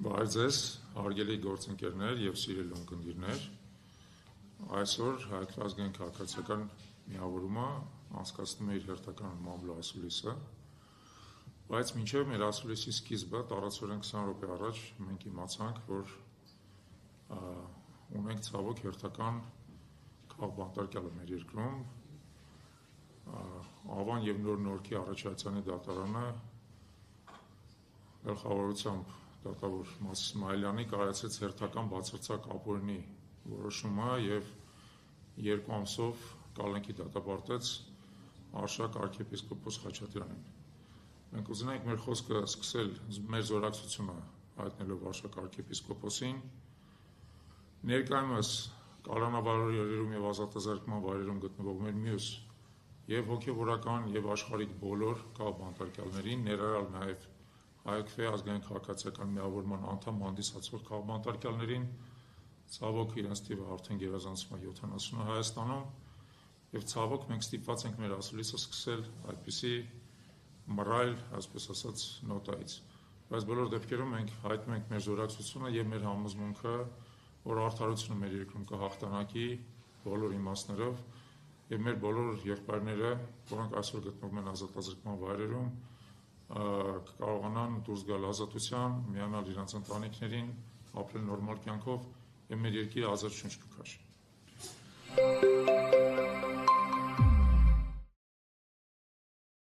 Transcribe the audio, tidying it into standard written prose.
Բարև ձեզ, հարգելի գործընկերներ և սիրելի ունկնդիրներ, այսօր Հայաստանի ազգային քաղաքացիական միավորումը անցկացնում է իր հերթական մամլո ասուլիսը, բայց մինչև մեր ասուլիսի սկիզբը տարածորեն 20 րոպե առաջ մենք իմացանք, որ ունենք ցավոք հերթական քաղբանտարկյալ մեր երկրում, Ավան և Նոր Նորքի առաջացանի դատարանը գլխավորությամբ դատավոր Մաս Իսմայելյանի կայացրեց հերթական բացարձակ ապօրինի որոշումը և 2 ամսով կալանքի դատապարտեց Արշակ arczepiskopos Խաչատրյանին։ Մենք ուզենայինք մեր խոսքը սկսել մեր զորակցությունը հայտնելով Արշակ arczepiskoposին, ներկայումս կալանավարերում և ազատազրկման վայրերում գտնվող մեր մյուս և հոգևորական և աշխարհիկ բոլոր քաղբանտարկյալներին, ներառյալ նաև ՀԱԵԿՖ ազգային քաղաքացիական միավորման անդամ հանդիսացող քաղբանտարկյալներին, ցավոք իրենց թիվը արդեն գերազանցում է 70-ը Հայաստանում, և ցավոք մենք ստիպված ենք մեր ասուլիսը սկսել այդպիսի մռայլ, այսպես ասած, նոտայից։ Բայց բոլոր դեպքերում մենք հայտնում ենք մեր զորակցությունը և մեր համոզմունքը, որ արդարությունը մեր երկրում կհաղթանակի բոլոր իմաստներով, և մեր բոլոր եղբայրները, որոնք այսօր գտնվում են ազատազրկման վայրերում, կարողանան դուրս գալ ազատության, միանալ իրենց ընտանիքներին, ապրել նորմալ կյանքով և մեր երկիրը ազատ շունչ կքաշի։